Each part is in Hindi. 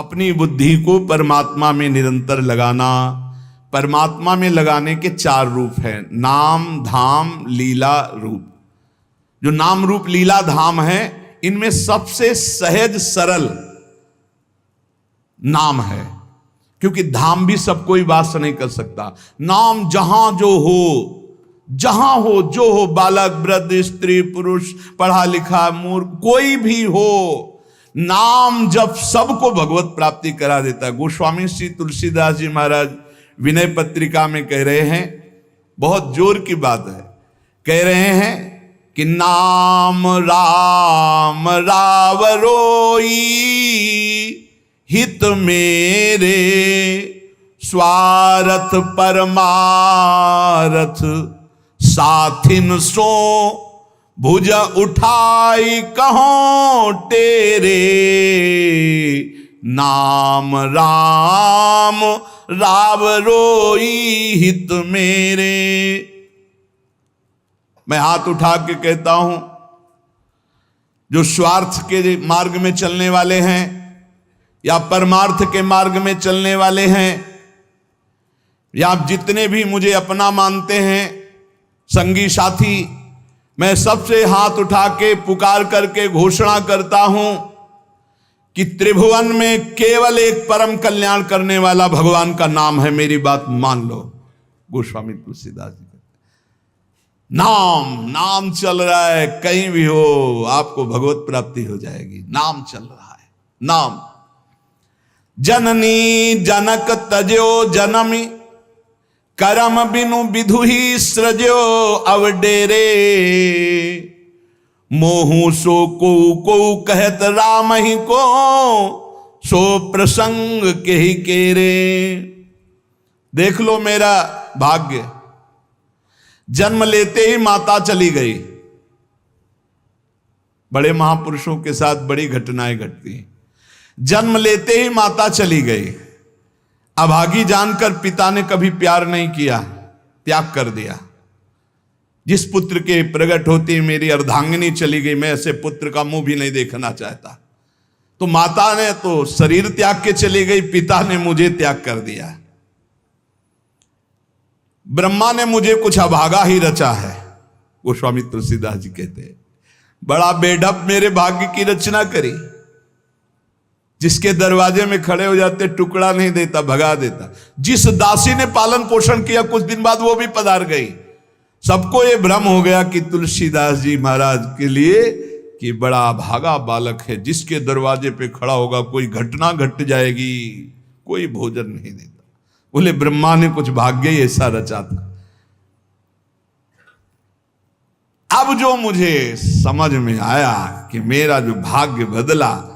अपनी बुद्धि को परमात्मा में निरंतर लगाना। परमात्मा में लगाने के 4 रूप हैं, नाम धाम लीला रूप। जो नाम रूप लीला धाम है, इनमें सबसे सहज सरल नाम है, क्योंकि धाम भी सब कोई वास नहीं कर सकता। नाम जहां जो हो, जहां हो जो हो, बालक वृद्ध स्त्री पुरुष पढ़ा लिखा मूर्ख कोई भी हो, नाम जब सबको भगवत प्राप्ति करा देता है। गोस्वामी श्री तुलसीदास जी महाराज विनय पत्रिका में कह रहे हैं, बहुत जोर की बात है, कह रहे हैं कि नाम राम रावरोई हित मेरे स्वार्थ परमारथ साथिन सो भुज उठाई कहों तेरे नाम राम राव रोई हित मेरे। मैं हाथ उठा के कहता हूं, जो स्वार्थ के मार्ग में चलने वाले हैं या परमार्थ के मार्ग में चलने वाले हैं, या आप जितने भी मुझे अपना मानते हैं संगी साथी, मैं सबसे हाथ उठा के पुकार करके घोषणा करता हूं कि त्रिभुवन में केवल एक परम कल्याण करने वाला भगवान का नाम है। मेरी बात मान लो। गोस्वामी तुलसीदास जी, नाम नाम चल रहा है, कहीं भी हो आपको भगवत प्राप्ति हो जाएगी। नाम चल रहा है, नाम। जननी जनक तजो जनमी करम बिनु विधुही सृजो अवडेरे मोहू सो को कहत राम ही को सो प्रसंग के ही केरे। देख लो मेरा भाग्य, जन्म लेते ही माता चली गई। बड़े महापुरुषों के साथ बड़ी घटनाएं घटती हैं। जन्म लेते ही माता चली गई। अभागी जानकर पिता ने कभी प्यार नहीं किया, त्याग कर दिया। जिस पुत्र के प्रकट होते ही मेरी अर्धांगिनी चली गई, मैं ऐसे पुत्र का मुंह भी नहीं देखना चाहता। तो माता ने तो शरीर त्याग के चली गई, पिता ने मुझे त्याग कर दिया। ब्रह्मा ने मुझे कुछ अभागा ही रचा है। गोस्वामी तुलसीदास जी कहते हैं, बड़ा बेढप मेरे भाग्य की रचना करी। जिसके दरवाजे में खड़े हो जाते टुकड़ा नहीं देता, भगा देता। जिस दासी ने पालन पोषण किया, कुछ दिन बाद वो भी पधार गई। सबको ये भ्रम हो गया कि तुलसीदास जी महाराज के लिए कि बड़ा भागा बालक है, जिसके दरवाजे पे खड़ा होगा कोई घटना घट जाएगी, कोई भोजन नहीं देता। बोले ब्रह्मा ने कुछ भाग्य ही ऐसा रचा था। अब जो मुझे समझ में आया कि मेरा जो भाग्य बदला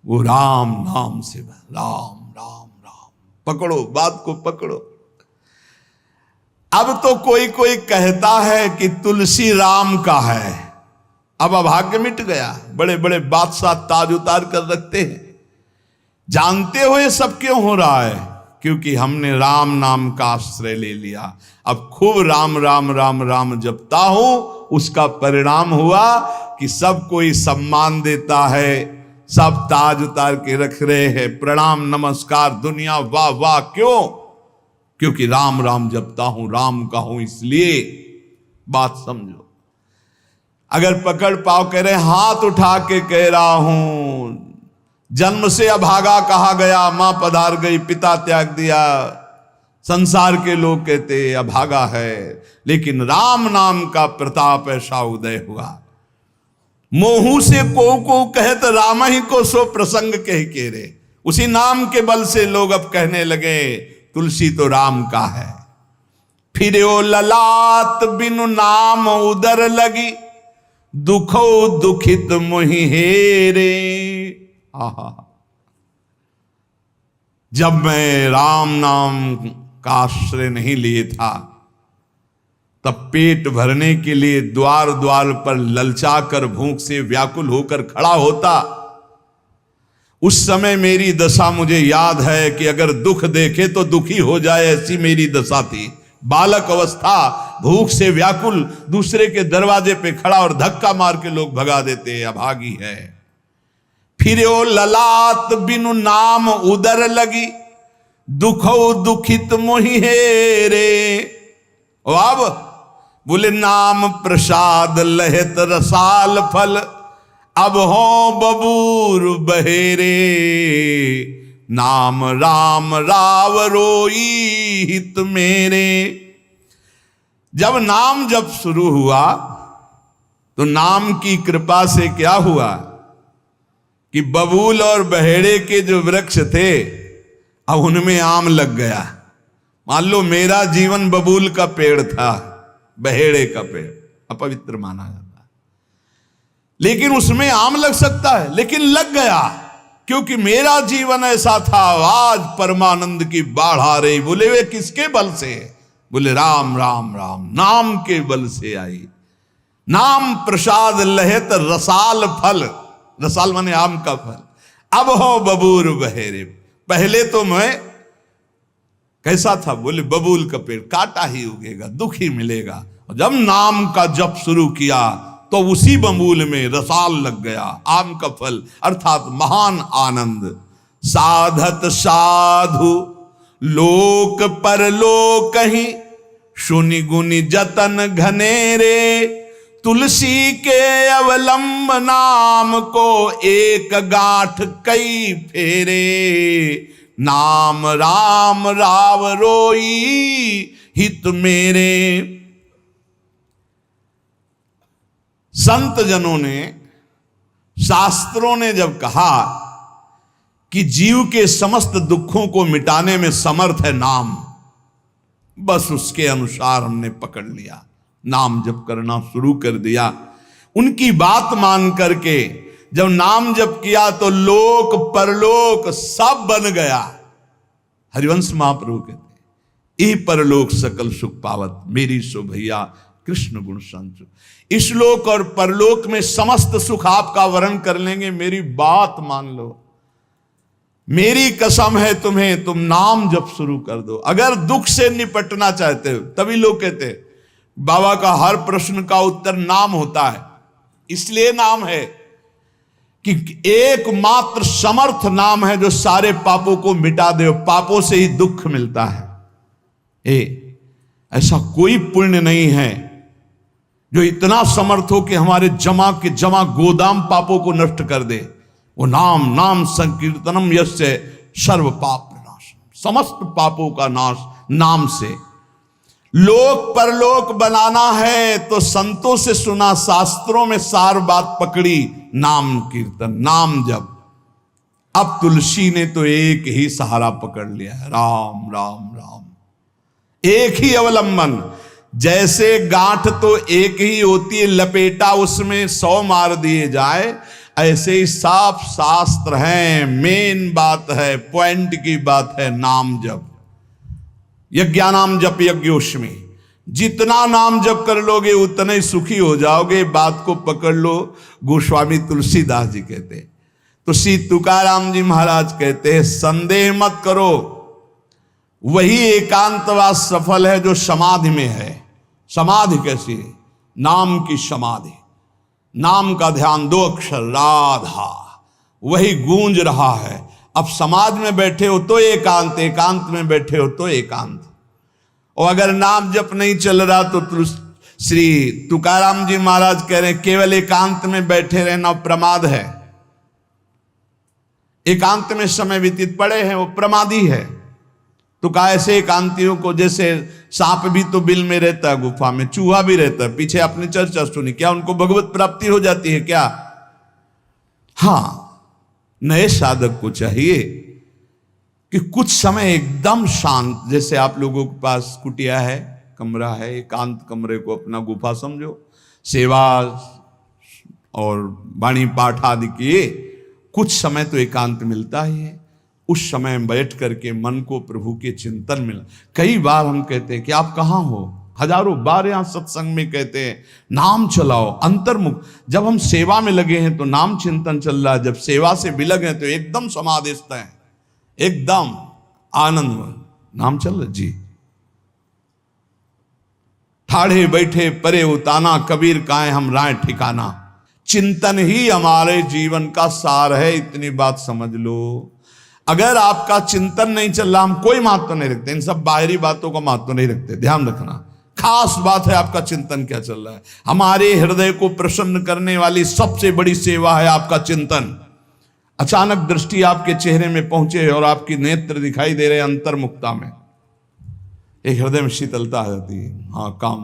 वो राम नाम से, राम राम राम। पकड़ो बात को, पकड़ो। अब तो कोई कोई कहता है कि तुलसी राम का है। अब अभाग्य मिट गया। बड़े बड़े बादशाह ताज उतार कर रखते हैं। जानते हो ये सब क्यों हो रहा है? क्योंकि हमने राम नाम का आश्रय ले लिया। अब खूब राम राम राम राम जपता हूं, उसका परिणाम हुआ कि सब कोई सम्मान देता है, सब ताज उतार के रख रहे हैं, प्रणाम नमस्कार, दुनिया वाह वाह। क्यों? क्योंकि राम राम जपता हूं, राम का हूं, इसलिए। बात समझो। अगर पकड़ पाओ, कह रहे हाथ उठा के कह रहा हूं, जन्म से अभागा कहा गया, मां पधार गई, पिता त्याग दिया। संसार के लोग कहते अभागा है, लेकिन राम नाम का प्रताप ऐसा उदय हुआ। मोहू से को कहत राम ही को सो प्रसंग कह के रे। उसी नाम के बल से लोग अब कहने लगे तुलसी तो राम का है। फिर ओ ललाट बिनु नाम उदर लगी, दुखो दुखित मोहि हेरे। आहा, जब मैं राम नाम का आश्रय नहीं लिए था, तब पेट भरने के लिए द्वार द्वार पर ललचाकर भूख से व्याकुल होकर खड़ा होता। उस समय मेरी दशा मुझे याद है कि अगर दुख देखे तो दुखी हो जाए, ऐसी मेरी दशा थी। बालक अवस्था, भूख से व्याकुल, दूसरे के दरवाजे पे खड़ा और धक्का मार के लोग भगा देते, अभागी है। फिरो ललाट बिनु नाम उदर लगी, दुखो दुखित मोहि हेरे। अब बोले नाम प्रसाद लहत रसाल फल, अब हो बबूर बहेरे। नाम राम राव रोई हित मेरे। जब नाम जब शुरू हुआ तो नाम की कृपा से क्या हुआ कि बबूल और बहेड़े के जो वृक्ष थे अब उनमें आम लग गया। मान लो मेरा जीवन बबूल का पेड़ था, बहेड़े का पेड़ अपवित्र माना जाता है, लेकिन उसमें आम लग सकता है, लेकिन लग गया क्योंकि मेरा जीवन ऐसा था। आज परमानंद की बाढ़ आ रही। बोले वे किसके बल से? बोले राम राम राम, नाम के बल से आई। नाम प्रसाद लहत रसाल फल, रसाल माने आम का फल। अब हो बबूर बहेरे। पहले तो मैं कैसा था? बोले बबूल का पेड़, काटा ही उगेगा, दुख ही मिलेगा। जब नाम का जप शुरू किया तो उसी बबूल में रसाल लग गया, आम का फल अर्थात महान आनंद। साधत साधु लोक परलोक ही, सुनि गुनि जतन घनेरे। तुलसी के अवलंब नाम को, एक गांठ कई फेरे। नाम राम राव रोई हित मेरे। संत जनों ने, शास्त्रों ने जब कहा कि जीव के समस्त दुखों को मिटाने में समर्थ है नाम, बस उसके अनुसार हमने पकड़ लिया, नाम जप करना शुरू कर दिया। उनकी बात मान करके जब नाम जप किया तो लोक परलोक सब बन गया। हरिवंश महाप्रभु कहते यही परलोक सकल सुख पावत, मेरी सो भैया कृष्ण गुण संचु। इस लोक और परलोक में समस्त सुख आपका वर्ण कर लेंगे, मेरी बात मान लो, मेरी कसम है तुम्हें, तुम नाम जप शुरू कर दो। अगर दुख से निपटना चाहते हो, तभी लोग कहते हैं बाबा का हर प्रश्न का उत्तर नाम होता है। इसलिए नाम है कि एकमात्र समर्थ नाम है जो सारे पापों को मिटा दे। पापों से ही दुख मिलता है। ऐसा कोई पुण्य नहीं है जो इतना समर्थ हो कि हमारे जमा के जमा गोदाम पापों को नष्ट कर दे। वो नाम, नाम संकीर्तनम यस्य सर्व पाप नाश, समस्त पापों का नाश नाम से। लोक परलोक बनाना है तो संतों से सुना, शास्त्रों में सार बात पकड़ी, नाम कीर्तन, नाम जप। अब तुलसी ने तो एक ही सहारा पकड़ लिया है, राम राम राम, एक ही अवलंबन। जैसे गांठ तो एक ही होती है, लपेटा उसमें 100 मार दिए जाए, ऐसे ही साफ शास्त्र है, मेन बात है, पॉइंट की बात है, नाम जप। यज्ञानाम जप यज्ञोष्मी, जितना नाम जप कर लोगे उतने ही सुखी हो जाओगे। बात को पकड़ लो। गोस्वामी तुलसीदास जी कहते हैं, तो श्री तुकाराम जी महाराज कहते हैं, संदेह मत करो, वही एकांतवास सफल है जो समाधि में है। समाधि कैसी है? नाम की समाधि, नाम का ध्यान, 2 अक्षर राधा, वही गूंज रहा है। अब समाज में बैठे हो तो एकांत, एकांत में बैठे हो तो एकांत। और अगर नाम जप नहीं चल रहा तो श्री तुकाराम जी महाराज कह रहे हैं केवल एकांत में बैठे रहना प्रमाद है। एकांत में समय व्यतीत पड़े हैं वो प्रमादी है। तो कहा ऐसे एकांतियों को, जैसे सांप भी तो बिल में रहता है, गुफा में चूहा भी रहता है, पीछे आपने चर्चा सुनी, क्या उनको भगवत प्राप्ति हो जाती है क्या? हाँ, नए साधक को चाहिए कि कुछ समय एकदम शांत, जैसे आप लोगों के पास कुटिया है, कमरा है, एकांत कमरे को अपना गुफा समझो, सेवा और वाणी पाठ आदि किए, कुछ समय तो एकांत मिलता ही है। उस समय बैठ करके मन को प्रभु के चिंतन में, कई बार हम कहते हैं कि आप कहाँ हो, हजारों बार यहाँ सत्संग में कहते हैं नाम चलाओ, अंतर्मुख। जब हम सेवा में लगे हैं तो नाम चिंतन चल रहा है, जब सेवा से विलग हैं तो एकदम समाधिस्थ हैं, एकदम आनंद, नाम चल रहा जी। ठाढ़े बैठे परे उताना, कबीर काहे हम राय ठिकाना। चिंतन ही हमारे जीवन का सार है, इतनी बात समझ लो। अगर आपका चिंतन नहीं चल रहा, हम कोई महत्व नहीं रखते, इन सब बाहरी बातों का महत्व नहीं रखते, ध्यान रखना। खास बात है आपका चिंतन क्या चल रहा है। हमारे हृदय को प्रसन्न करने वाली सबसे बड़ी सेवा है आपका चिंतन। अचानक दृष्टि आपके चेहरे में पहुंचे और आपकी नेत्र दिखाई दे रहे अंतर्मुखता में, एक हृदय में शीतलता आ जाती है, हाँ काम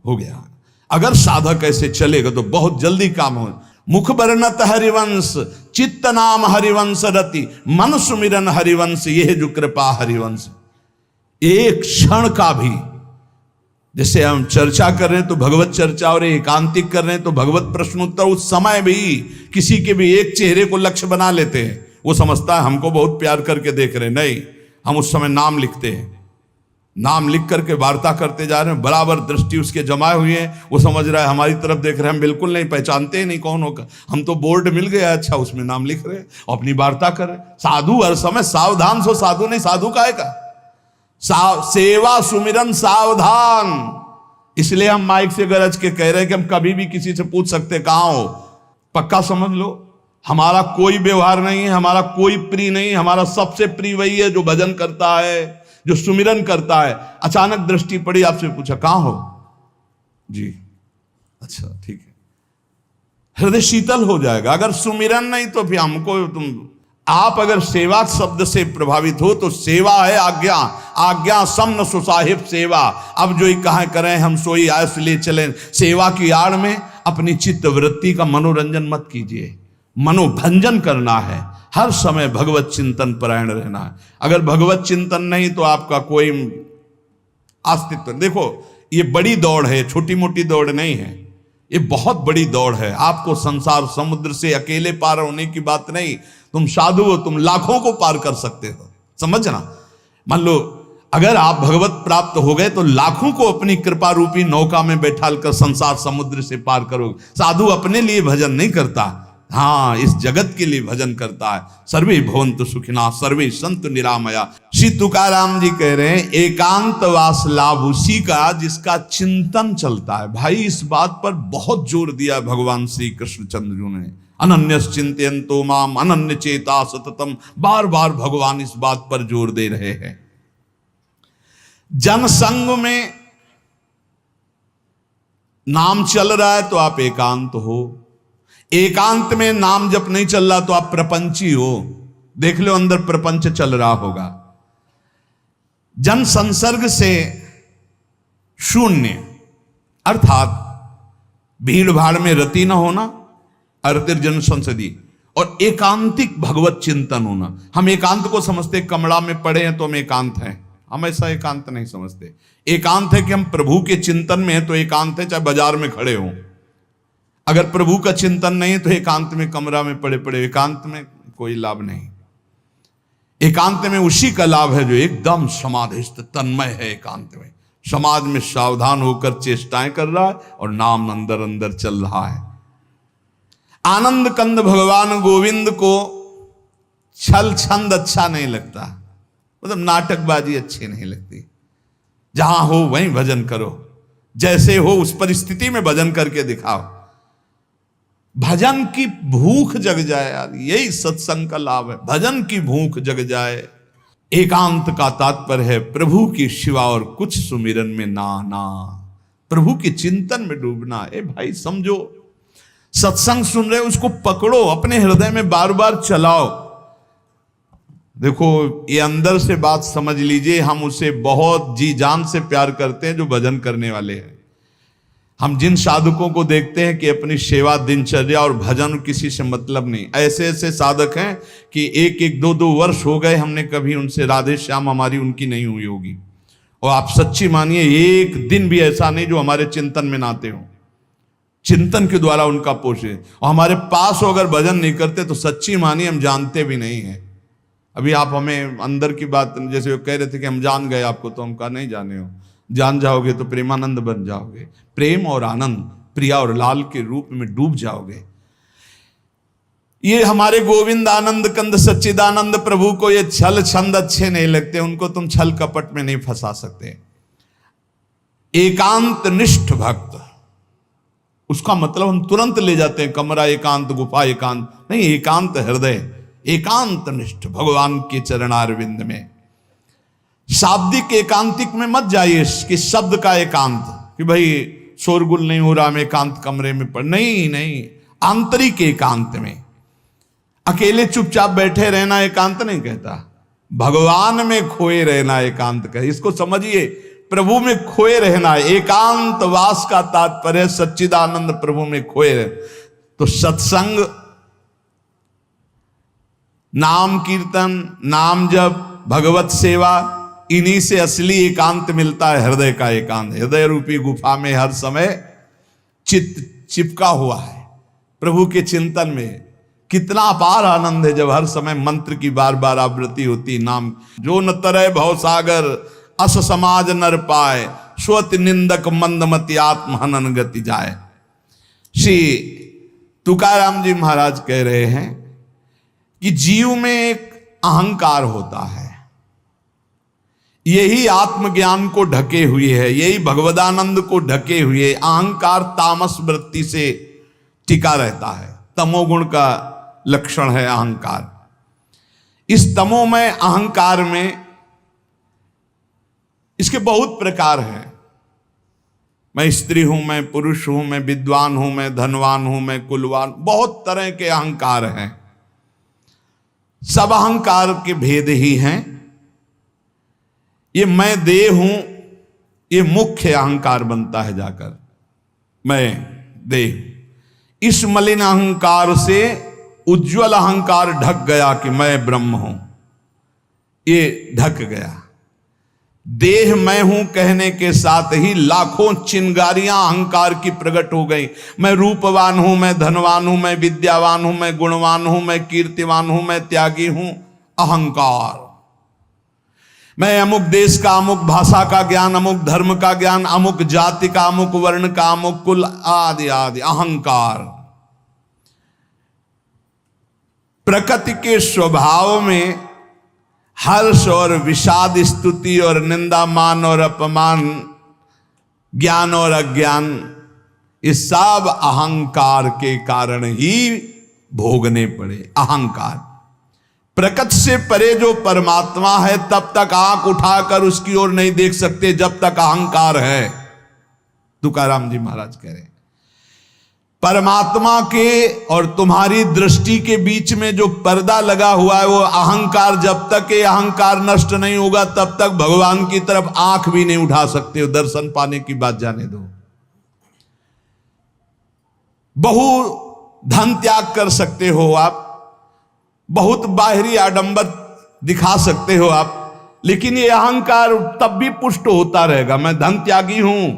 हो गया। अगर साधक ऐसे चलेगा तो बहुत जल्दी काम हो। मुख बरनत हरिवंश, चित्त नाम हरिवंश रति, मन सुमिरन हरिवंश, यह जो कृपा हरिवंश। एक क्षण का भी, जैसे हम चर्चा कर रहे हैं तो भगवत चर्चा और एकांतिक कर रहे हैं तो भगवत प्रश्नोत्तर, उस समय भी किसी के भी एक चेहरे को लक्ष्य बना लेते हैं। वो समझता है हमको बहुत प्यार करके देख रहे हैं, नहीं, हम उस समय नाम लिखते हैं, नाम लिख करके वार्ता करते जा रहे हैं, बराबर दृष्टि उसके जमाए हुए हैं। वो समझ रहा है हमारी तरफ देख रहे हैं, हम बिल्कुल नहीं पहचानते ही नहीं कौन होगा, हम तो बोर्ड मिल गया, अच्छा उसमें नाम लिख रहे हैं और अपनी वार्ता कर रहे हैं। साधु हर समय सावधान सो, साधु नहीं, साधु काहे का सेवा सुमिरन सावधान। इसलिए हम माइक से गरज के कह रहे हैं कि हम कभी भी किसी से पूछ सकते कहां हो। पक्का समझ लो, हमारा कोई व्यवहार नहीं है, हमारा कोई प्रिय नहीं, हमारा सबसे प्रिय वही है जो भजन करता है, जो सुमिरन करता है। अचानक दृष्टि पड़ी, आपसे पूछा कहां हो जी, अच्छा ठीक है, हृदय शीतल हो जाएगा। अगर सुमिरन नहीं तो फिर हमको आप अगर सेवा शब्द से प्रभावित हो तो सेवा है आज्ञा, आज्ञा समन सुसाहिब सेवा। अब जो ही कहा करें हम सोई आयस ले चलें। सेवा की आड़ में अपनी चित्त वृत्ति का मनोरंजन मत कीजिए, मनोभंजन करना है, हर समय भगवत चिंतन परायण रहना है। अगर भगवत चिंतन नहीं तो आपका कोई अस्तित्व। देखो ये बड़ी दौड़ है, छोटी मोटी दौड़ नहीं है, ये बहुत बड़ी दौड़ है। आपको संसार समुद्र से अकेले पार होने की बात नहीं, तुम साधु हो, तुम लाखों को पार कर सकते हो, समझना। मान लो अगर आप भगवत प्राप्त हो गए तो लाखों को अपनी कृपा रूपी नौका में बैठाल कर संसार समुद्र से पार करोगे। साधु अपने लिए भजन नहीं करता, हाँ इस जगत के लिए भजन करता है। सर्वे भवन्तु सुखिनः सर्वे सन्तु निरामया। श्री तुकाराम जी कह रहे हैं एकांत वास लाभ उसी का जिसका चिंतन चलता है। भाई इस बात पर बहुत जोर दिया भगवान श्री कृष्णचंद्र जी ने, अनन्यस चिंतयन्तो माम अनन्य चेता सततम। बार बार भगवान इस बात पर जोर दे रहे हैं। जनसंग में नाम चल रहा है तो आप एकांत हो, एकांत में नाम जब नहीं चल रहा तो आप प्रपंची हो। देख लो अंदर प्रपंच चल रहा होगा। जन संसर्ग से शून्य अर्थात भीड़ भाड़ में रति न होना, अर्तिर्जन संसदी, और एकांतिक भगवत चिंतन होना। हम एकांत को समझते कमरा में पड़े हैं तो हम एकांत हैं, हम ऐसा एकांत नहीं समझते। एकांत है कि हम प्रभु के चिंतन में हैं तो एकांत है, चाहे बाजार में खड़े हों। अगर प्रभु का चिंतन नहीं तो एकांत में कमरा में पड़े पड़े एकांत में कोई लाभ नहीं। एकांत में उसी का लाभ है जो एकदम समाधिस्थ तन्मय है, एकांत में समाज में सावधान होकर चेष्टाएं कर रहा है और नाम अंदर अंदर चल रहा है। आनंद कंद भगवान गोविंद को छल छंद अच्छा नहीं लगता, मतलब नाटकबाजी अच्छी नहीं लगती। जहां हो वहीं भजन करो, जैसे हो उस परिस्थिति में भजन करके दिखाओ। भजन की भूख जग जाए यार, यही सत्संग का लाभ है, भजन की भूख जग जाए। एकांत का तात्पर्य है प्रभु की शिवा और कुछ सुमिरन में ना, प्रभु के चिंतन में डूबना। ए भाई समझो, सत्संग सुन रहे हो उसको पकड़ो, अपने हृदय में बार बार चलाओ। देखो ये अंदर से बात समझ लीजिए, हम उसे बहुत जी जान से प्यार करते हैं जो भजन करने वाले हैं। हम जिन साधकों को देखते हैं कि अपनी सेवा दिनचर्या और भजन किसी से मतलब नहीं, ऐसे ऐसे साधक हैं कि एक एक दो दो वर्ष हो गए हमने कभी उनसे राधे श्याम हमारी उनकी नहीं हुई होगी। और आप सच्ची मानिए एक दिन भी ऐसा नहीं जो हमारे चिंतन में ना आते हो, चिंतन के द्वारा उनका पोषे। और हमारे पास हो अगर भजन नहीं करते तो सच्ची मानिए हम जानते भी नहीं हैं। अभी आप हमें अंदर की बात, जैसे वो कह रहे थे कि हम जान गए आपको, तो हम कहा नहीं जाने हो, जान जाओगे तो प्रेमानंद बन जाओगे, प्रेम और आनंद प्रिया और लाल के रूप में डूब जाओगे। ये हमारे गोविंद आनंद कंद सच्चिदानंद प्रभु को ये छल छंद अच्छे नहीं लगते, उनको तुम छल कपट में नहीं फंसा सकते। एकांत निष्ठ भक्त उसका मतलब हम तुरंत ले जाते हैं कमरा एकांत, गुफा एकांत, नहीं, एकांत हृदय, एकांत निष्ठ भगवान के चरणारविंद में। शाब्दिक एकांतिक में मत जाइए कि शब्द का एकांत, कि भाई शोरगुल नहीं हो रहा, मैं एकांत कमरे में पढ़, नहीं नहीं, आंतरिक एकांत में। अकेले चुपचाप बैठे रहना एकांत नहीं कहता, भगवान में खोए रहना एकांत कहता। इसको समझिए, प्रभु में खोए रहना, एकांत वास का तात्पर्य सच्चिदानंद प्रभु में खोए रहे। तो सत्संग, नाम कीर्तन, नाम जप, भगवत सेवा, इन्हीं से असली एकांत मिलता है, हृदय का एकांत। हृदय रूपी गुफा में हर समय चित्त चिपका हुआ है प्रभु के चिंतन में। कितना अपार आनंद है जब हर समय मंत्र की बार बार आवृत्ति होती, नाम। जो न तरय भव सागर, अस समाज नर पाए, स्वत निंदक मंदमति आत्म हनन गति जाए। श्री तुकाराम जी महाराज कह रहे हैं कि जीव में एक अहंकार होता है, यही आत्मज्ञान को ढके हुए है, यही भगवदानंद को ढके हुए। अहंकार तामस वृत्ति से टिका रहता है, तमोगुण का लक्षण है अहंकार। इस तमोमय अहंकार में इसके बहुत प्रकार हैं। मैं स्त्री हूं, मैं पुरुष हूं, मैं विद्वान हूं, मैं धनवान हूं, मैं कुलवान, बहुत तरह के अहंकार हैं। सब अहंकार के भेद ही हैं। ये मैं देह हूं, ये मुख्य अहंकार बनता है जाकर, मैं देह। इस मलिन अहंकार से उज्जवल अहंकार ढक गया कि मैं ब्रह्म हूं, ये ढक गया। देह मैं हूं कहने के साथ ही लाखों चिंगारियां अहंकार की प्रकट हो गई। मैं रूपवान हूं, मैं धनवान हूं, मैं विद्यावान हूं, मैं गुणवान हूं, मैं कीर्तिवान हूं, मैं त्यागी हूं, अहंकार। मैं अमुक देश का, अमुक भाषा का ज्ञान, अमुक धर्म का ज्ञान, अमुक जाति का, अमुक वर्ण का, अमुक कुल, आदि आदि, अहंकार। प्रकृति के स्वभाव में हर्ष और विषाद, स्तुति और निंदा, मान और अपमान, ज्ञान और अज्ञान, ये सब अहंकार के कारण ही भोगने पड़े। अहंकार। प्रकृति से परे जो परमात्मा है, तब तक आंख उठाकर उसकी ओर नहीं देख सकते जब तक अहंकार है। तुकाराम जी महाराज कह रहे हैं, परमात्मा के और तुम्हारी दृष्टि के बीच में जो पर्दा लगा हुआ है वो अहंकार। जब तक ये अहंकार नष्ट नहीं होगा तब तक भगवान की तरफ आंख भी नहीं उठा सकते हो। दर्शन पाने की बात जाने दो। बहु धन त्याग कर सकते हो आप, बहुत बाहरी आडंबर दिखा सकते हो आप, लेकिन ये अहंकार तब भी पुष्ट होता रहेगा। मैं धन त्यागी हूं,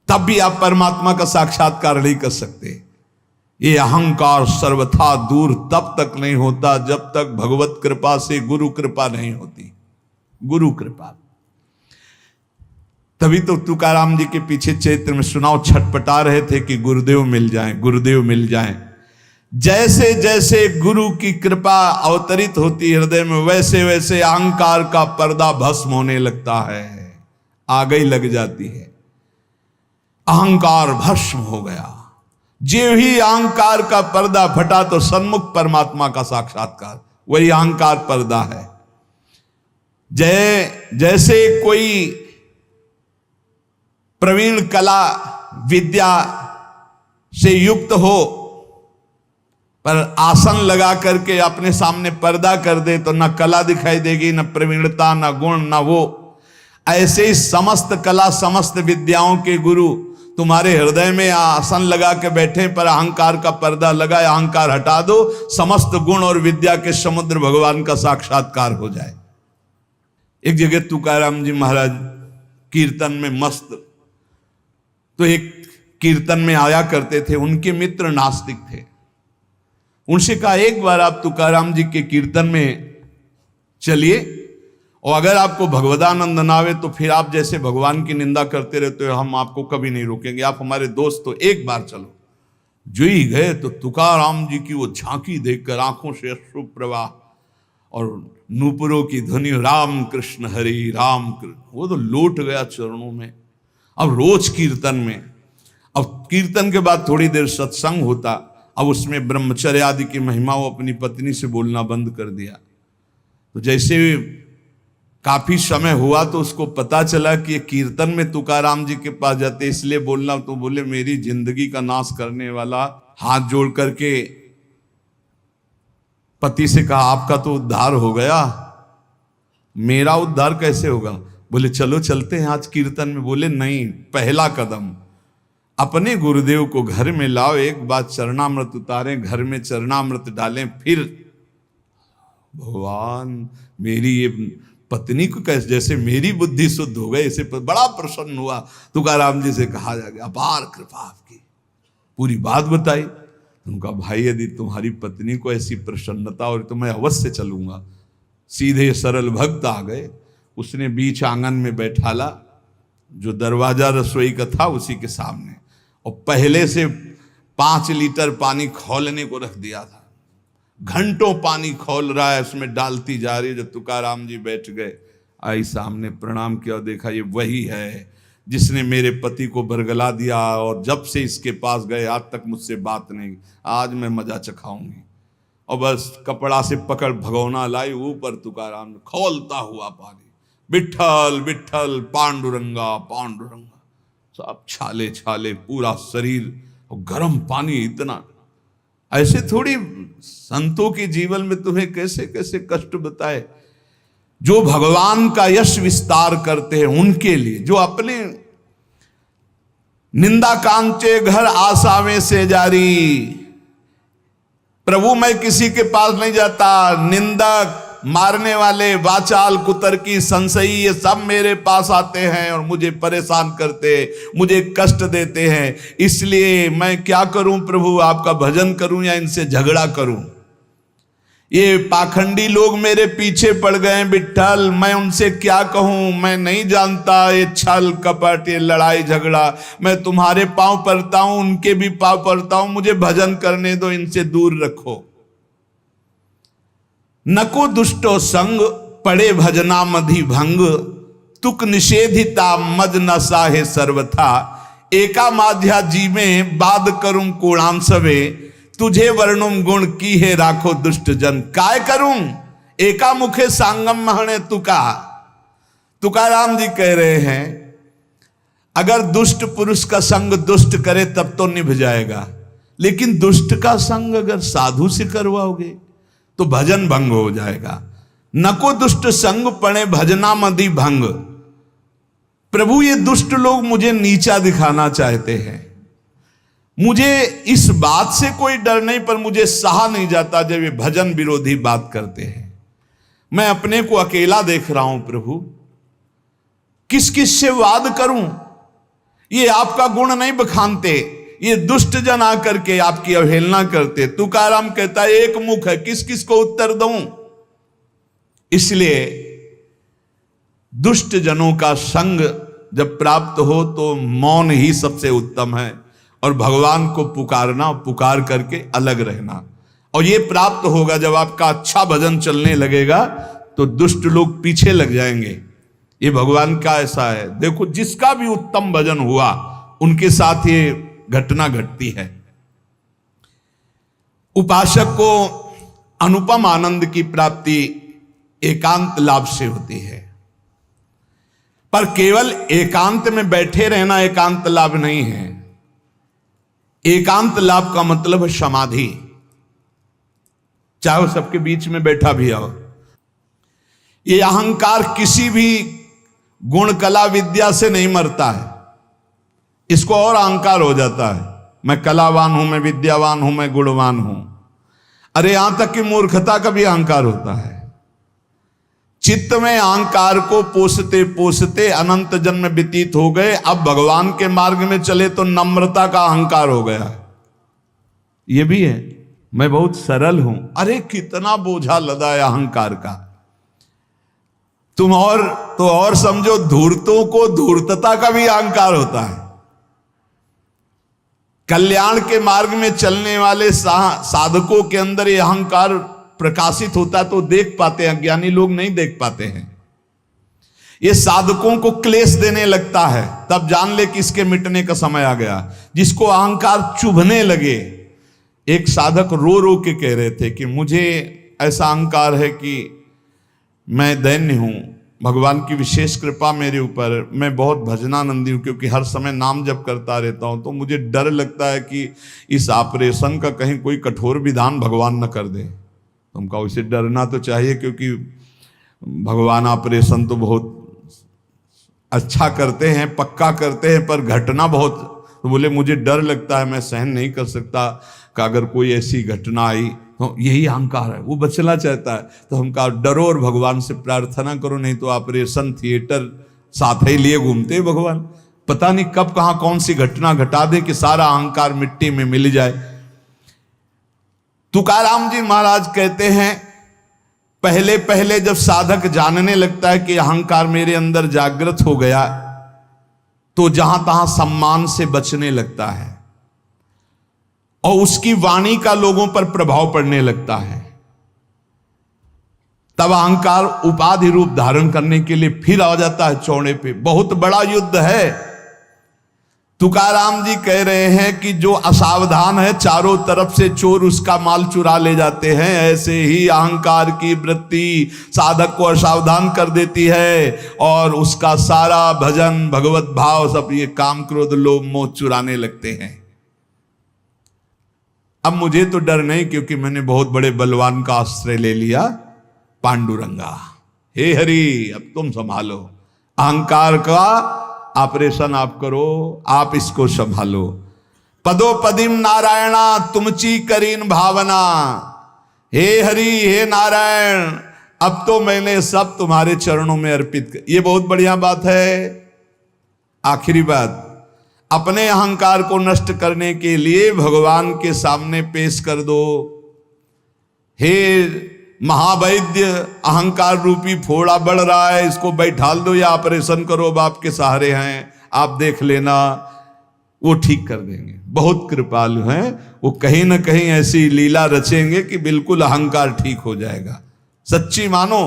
तब भी आप परमात्मा का साक्षात्कार नहीं कर सकते। ये अहंकार सर्वथा दूर तब तक नहीं होता जब तक भगवत कृपा से गुरु कृपा नहीं होती। गुरु कृपा। तभी तो तुकाराम जी के पीछे चैत्र में सुनाओ छटपटा रहे थे कि गुरुदेव मिल जाएं, गुरुदेव मिल जाएं। जैसे जैसे गुरु की कृपा अवतरित होती हृदय में, वैसे वैसे अहंकार का पर्दा भस्म होने लगता है, आग ही लग जाती है। अहंकार भस्म हो गया। जो ही अहंकार का पर्दा फटा तो सन्मुख परमात्मा का साक्षात्कार, वही अहंकार पर्दा है। जैसे कोई प्रवीण कला विद्या से युक्त हो पर आसन लगा करके अपने सामने पर्दा कर दे तो न कला दिखाई देगी, न प्रवीणता, न गुण, न वो। ऐसे ही समस्त कला समस्त विद्याओं के गुरु तुम्हारे हृदय में आसन लगा के बैठे पर अहंकार का पर्दा लगा, अहंकार हटा दो, समस्त गुण और विद्या के समुद्र भगवान का साक्षात्कार हो जाए। एक जगह तुकाराम जी महाराज कीर्तन में मस्त, तो एक कीर्तन में आया करते थे, उनके मित्र नास्तिक थे। उनसे कहा एक बार आप तुकाराम जी के कीर्तन में चलिए और अगर आपको भगवदानंद ना आवे तो फिर आप जैसे भगवान की निंदा करते रहते हो, हम आपको कभी नहीं रोकेंगे, आप हमारे दोस्त हो, एक बार चलो। जो ही गए तो तुकाराम जी की वो झांकी देखकर आंखों से अश्रु प्रवाह और नूपुरों की ध्वनि, राम कृष्ण हरि राम कृष्ण, वो तो लौट गया चरणों में। अब रोज कीर्तन में अब कीर्तन के बाद थोड़ी देर सत्संग होता, अब उसमें ब्रह्मचर्य आदि की महिमा वो अपनी पत्नी से बोलना बंद कर दिया। तो जैसे काफी समय हुआ तो उसको पता चला कि ये कीर्तन में तुकाराम जी के पास जाते इसलिए बोलना, तो बोले मेरी जिंदगी का नाश करने वाला, हाथ जोड़ करके पति से कहा आपका तो उद्धार हो गया, मेरा उद्धार कैसे होगा? बोले चलो चलते हैं आज कीर्तन में। बोले नहीं, पहला कदम अपने गुरुदेव को घर में लाओ, एक बार चरणामृत उतारें, घर में चरणामृत डालें, फिर भगवान मेरी ये पत्नी को कैसे, जैसे मेरी बुद्धि शुद्ध हो गई, इसे बड़ा प्रसन्न हुआ। तुकाराम जी से कहा जा गया अपार कृपा आपकी, पूरी बात बताई। उनका भाई यदि तुम्हारी पत्नी को ऐसी प्रसन्नता और तो मैं अवश्य चलूंगा। सीधे सरल भक्त आ गए, उसने बीच आंगन में बैठाला, जो दरवाजा रसोई का था उसी के सामने, और पहले से 5 लीटर पानी खौलने को रख दिया था। घंटों पानी खौल रहा है, उसमें डालती जा रही है। जब तुकाराम जी बैठ गए, आई सामने, प्रणाम किया, देखा ये वही है जिसने मेरे पति को बरगला दिया, और जब से इसके पास गए आज तक मुझसे बात नहीं, आज मैं मजा चखाऊंगी। और बस कपड़ा से पकड़ भगोना लाई, ऊपर तुकाराम खौलता हुआ पानी, विठ्ठल विठ्ठल पांडुरंगा पांडुरंगा, सब छाले छाले पूरा शरीर, और गर्म पानी इतना। ऐसे थोड़ी संतों के जीवन में तुम्हें कैसे कैसे कष्ट बताए, जो भगवान का यश विस्तार करते हैं उनके लिए, जो अपने निंदा कांचे घर आसावे से जारी। प्रभु मैं किसी के पास नहीं जाता, निंदक, मारने वाले, वाचाल, कुतर्की, संशयी, ये सब मेरे पास आते हैं और मुझे परेशान करते, मुझे कष्ट देते हैं। इसलिए मैं क्या करूं प्रभु, आपका भजन करूं या इनसे झगड़ा करूं? ये पाखंडी लोग मेरे पीछे पड़ गए विठ्ठल, मैं उनसे क्या कहूं? मैं नहीं जानता ये छल कपट, ये लड़ाई झगड़ा। मैं तुम्हारे पांव पड़ता हूं, उनके भी पांव पड़ता हूं, मुझे भजन करने दो, इनसे दूर रखो। नको दुष्टो संग पड़े भजना मधि भंग, तुक निषेधिता मद नशा है सर्वथा। एका माध्या जी में बाद करूं कोणाम सवे, तुझे वर्णुम गुण की है राखो दुष्ट जन। काय करूं एका मुखे सांगम महणे तुका। तुकाराम जी कह रहे हैं अगर दुष्ट पुरुष का संग दुष्ट करे तब तो निभ जाएगा, लेकिन दुष्ट का संग अगर साधु से करवाओगे तो भजन भंग हो जाएगा। नको दुष्ट संग पड़े भजना मदि भंग। प्रभु ये दुष्ट लोग मुझे नीचा दिखाना चाहते हैं, मुझे इस बात से कोई डर नहीं, पर मुझे सहा नहीं जाता जब ये भजन विरोधी बात करते हैं। मैं अपने को अकेला देख रहा हूं प्रभु, किस किस से वाद करूं? ये आपका गुण नहीं बखानते, ये दुष्ट जन आकर के आपकी अवहेलना करते। तुकाराम कहता है एक मुख है, किस किस को उत्तर दूं? इसलिए दुष्ट जनों का संग जब प्राप्त हो तो मौन ही सबसे उत्तम है, और भगवान को पुकारना, पुकार करके अलग रहना। और ये प्राप्त होगा जब आपका अच्छा भजन चलने लगेगा तो दुष्ट लोग पीछे लग जाएंगे। ये भगवान का ऐसा है। देखो जिसका भी उत्तम भजन हुआ उनके साथ ये घटना घटती है। उपासक को अनुपम आनंद की प्राप्ति एकांत लाभ से होती है, पर केवल एकांत में बैठे रहना एकांत लाभ नहीं है। एकांत लाभ का मतलब है समाधि, चाहे वो सबके बीच में बैठा भी हो। ये अहंकार किसी भी गुण कला विद्या से नहीं मरता है, इसको और अहंकार हो जाता है, मैं कलावान हूं, मैं विद्यावान हूं, मैं गुणवान हूं। अरे यहां तक कि मूर्खता का भी अहंकार होता है। चित्त में अहंकार को पोसते पोसते अनंत जन्म व्यतीत हो गए, अब भगवान के मार्ग में चले तो नम्रता का अहंकार हो गया। ये भी है, मैं बहुत सरल हूं। अरे कितना बोझा लदा है अहंकार का। तुम और समझो, धूर्तों को धूर्तता का भी अहंकार होता है। कल्याण के मार्ग में चलने वाले साधकों के अंदर ये अहंकार प्रकाशित होता तो देख पाते हैं, ज्ञानी लोग नहीं देख पाते हैं। ये साधकों को क्लेश देने लगता है, तब जान ले कि इसके मिटने का समय आ गया। जिसको अहंकार चुभने लगे, एक साधक रो रो के कह रहे थे कि मुझे ऐसा अहंकार है कि मैं दैन्य हूं, भगवान की विशेष कृपा मेरे ऊपर, मैं बहुत भजनानंदी हूं, क्योंकि हर समय नाम जप करता रहता हूं, तो मुझे डर लगता है कि इस ऑपरेशन का कहीं कोई कठोर विधान भगवान न कर दे। तुमका उसे डरना तो चाहिए, क्योंकि भगवान ऑपरेशन तो बहुत अच्छा करते हैं, पक्का करते हैं, पर घटना बहुत, तो बोले मुझे डर लगता है, मैं सहन नहीं कर सकता कि अगर कोई ऐसी घटना आई, तो यही अहंकार है, वो बचना चाहता है। तो हम कहा डरो और भगवान से प्रार्थना करो, नहीं तो ऑपरेशन थिएटर साथ ही लिए घूमते हैं भगवान, पता नहीं कब कहां कौन सी घटना घटा दे कि सारा अहंकार मिट्टी में मिल जाए। तुकाराम जी महाराज कहते हैं, पहले पहले जब साधक जानने लगता है कि अहंकार मेरे अंदर जागृत हो गया, तो जहां तहां सम्मान से बचने लगता है और उसकी वाणी का लोगों पर प्रभाव पड़ने लगता है। तब अहंकार उपाधि रूप धारण करने के लिए फिर आ जाता है चौड़े पे। बहुत बड़ा युद्ध है। तुकाराम जी कह रहे हैं कि जो असावधान है, चारों तरफ से चोर उसका माल चुरा ले जाते हैं। ऐसे ही अहंकार की वृत्ति साधक को असावधान कर देती है और उसका सारा भजन, भगवत भाव, सब ये काम, क्रोध, लोभ, मोह चुराने लगते हैं। अब मुझे तो डर नहीं, क्योंकि मैंने बहुत बड़े बलवान का आश्रय ले लिया, पांडुरंगा। हे हरि, अब तुम संभालो अहंकार का ऑपरेशन, आप करो, आप इसको संभालो। पदोपदिम नारायणा तुमची करीन भावना। हे हरि, हे नारायण, अब तो मैंने सब तुम्हारे चरणों में अर्पित कर। ये बहुत बढ़िया बात है। आखिरी बात, अपने अहंकार को नष्ट करने के लिए भगवान के सामने पेश कर दो। हे महावैद्य, अहंकार रूपी फोड़ा बढ़ रहा है, इसको बैठाल दो या ऑपरेशन करो, अब आपके सहारे हैं, आप देख लेना, वो ठीक कर देंगे। बहुत कृपालु हैं वो, कहीं ना कहीं ऐसी लीला रचेंगे कि बिल्कुल अहंकार ठीक हो जाएगा। सच्ची मानो,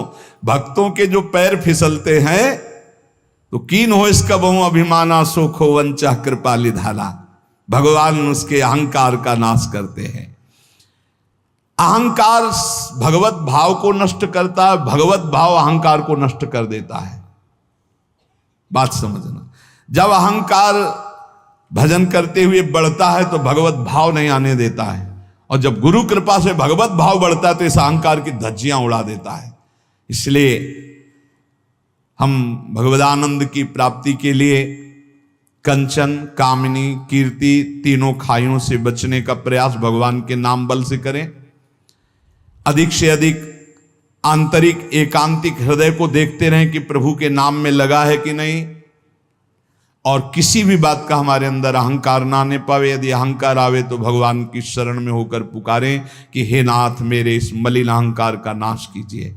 भक्तों के जो पैर फिसलते हैं तो कीन हो इसका बहु अभिमाना, सुखो वंचा कृपाली धारा। भगवान उसके अहंकार का नाश करते हैं। अहंकार भगवत भाव को नष्ट करता है, भगवत भाव अहंकार को नष्ट कर देता है। बात समझना, जब अहंकार भजन करते हुए बढ़ता है तो भगवत भाव नहीं आने देता है, और जब गुरु कृपा से भगवत भाव बढ़ता है तो इस अहंकार की धज्जियां उड़ा देता है। इसलिए हम भगवदानंद की प्राप्ति के लिए कंचन, कामिनी, कीर्ति, तीनों खाइयों से बचने का प्रयास भगवान के नाम बल से करें। अधिक से अधिक आंतरिक एकांतिक हृदय को देखते रहें कि प्रभु के नाम में लगा है कि नहीं, और किसी भी बात का हमारे अंदर अहंकार ना आने पावे। यदि अहंकार आवे तो भगवान की शरण में होकर पुकारें कि हे नाथ, मेरे इस मलिन अहंकार का नाश कीजिए।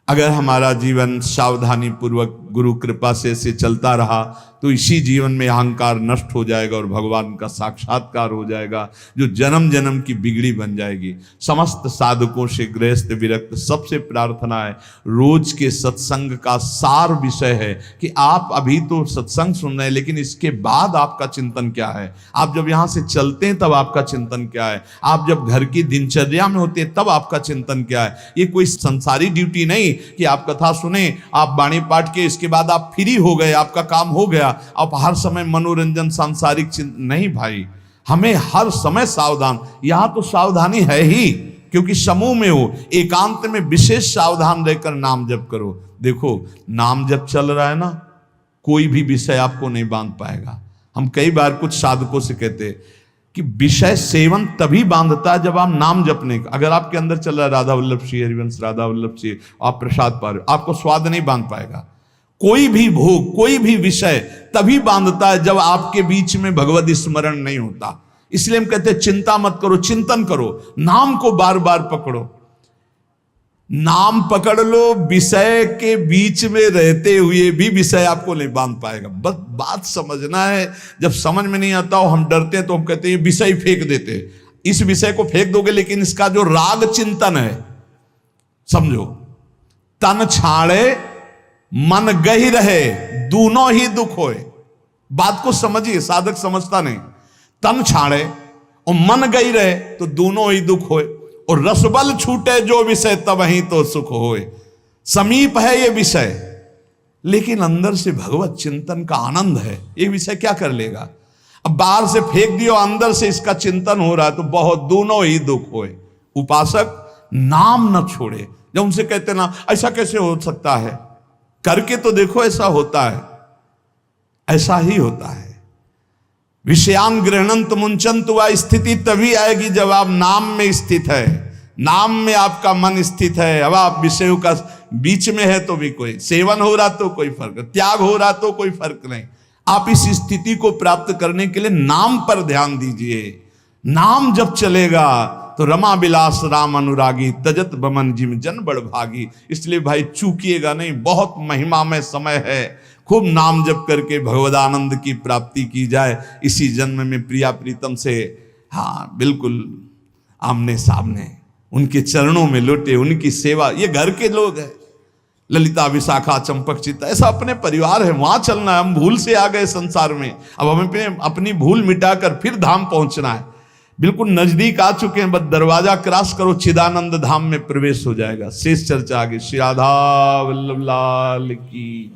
अगर हमारा जीवन सावधानी पूर्वक गुरु कृपा से चलता रहा तो इसी जीवन में अहंकार नष्ट हो जाएगा और भगवान का साक्षात्कार हो जाएगा, जो जन्म जन्म की बिगड़ी बन जाएगी। समस्त साधकों से गृहस्थ विरक्त सबसे प्रार्थना है, रोज के सत्संग का सार विषय है कि आप अभी तो सत्संग सुन रहे हैं, लेकिन इसके बाद आपका चिंतन क्या है। आप जब यहाँ से चलते हैं तब आपका चिंतन क्या है, आप जब घर की दिनचर्या में होते हैं तब आपका चिंतन क्या है। ये कोई संसारी ड्यूटी नहीं कि आप कथा सुने, आप बाणी पाठ के, इसके बाद आप फ्री हो गए, आपका काम हो गया, आप हर समय मनोरंजन सांसारिक चिंतन नहीं। भाई, हमें हर समय सावधान, यहां तो सावधानी है ही, क्योंकि समूह में हो, एकांत में विशेष सावधान रहकर नाम जप करो। देखो, नाम जप चल रहा है ना, कोई भी विषय आपको नहीं बांध पाएगा। हम कई बार कुछ साधकों से कहते कि विषय सेवन तभी बांधता है जब आप नाम जपने का, अगर आपके अंदर चल रहा है राधा वल्लभ श्री हरिवंश, राधा वल्लभ श्री, आप प्रसाद पा रहे हो, आपको स्वाद नहीं बांध पाएगा। कोई भी भोग, कोई भी विषय तभी बांधता है जब आपके बीच में भगवत स्मरण नहीं होता। इसलिए हम कहते हैं चिंता मत करो, चिंतन करो, नाम को बार बार पकड़ो। नाम पकड़ लो, विषय के बीच में रहते हुए भी विषय आपको नहीं बांध पाएगा। बस बात समझना है। जब समझ में नहीं आता हो, हम डरते हैं तो हम कहते हैं विषय फेंक देते हैं। इस विषय को फेंक दोगे, लेकिन इसका जो राग चिंतन है, समझो, तन छाड़े मन गही रहे दोनों ही दुख होए। बात को समझिए, साधक समझता नहीं। तन छाड़े और मन गई रहे तो दोनों ही दुख होए, और रसबल छूटे जो विषय तब ही तो सुख होए। समीप है ये विषय, लेकिन अंदर से भगवत चिंतन का आनंद है, ये विषय क्या कर लेगा। अब बाहर से फेंक दियो, अंदर से इसका चिंतन हो रहा है तो बहुत दोनों ही दुख होए। उपासक नाम न छोड़े। जब उनसे कहते ना ऐसा कैसे हो सकता है, करके तो देखो ऐसा होता है, ऐसा ही होता है। विषयान गृहणंत मुंचंत, वह स्थिति तभी आएगी जब आप नाम में स्थित है, नाम में आपका मन स्थित है। अब आप विषयों का बीच में है तो भी कोई सेवन हो रहा तो कोई फर्क, त्याग हो रहा तो कोई फर्क नहीं। आप इस स्थिति को प्राप्त करने के लिए नाम पर ध्यान दीजिए। नाम जब चलेगा तो रमा बिलास राम अनुरागी, तजत बमन जिम जन बड़ भागी। इसलिए भाई चूकिएगा नहीं, बहुत महिमामय समय है। खूब नाम जप करके भगवदानंद की प्राप्ति की जाए। इसी जन्म में प्रिया प्रीतम से हाँ बिल्कुल आमने सामने उनके चरणों में लौटे, उनकी सेवा। ये घर के लोग हैं, ललिता विशाखा चंपक चित्ता, ऐसा अपने परिवार है, वहां चलना है। हम भूल से आ गए संसार में, अब हमें अपनी भूल मिटाकर फिर धाम पहुंचना है। बिल्कुल नजदीक आ चुके हैं, बस दरवाजा क्रॉस करो, चिदानंद धाम में प्रवेश हो जाएगा। शेष चर्चा आगे। श्री राधा वल्लभ लाल की।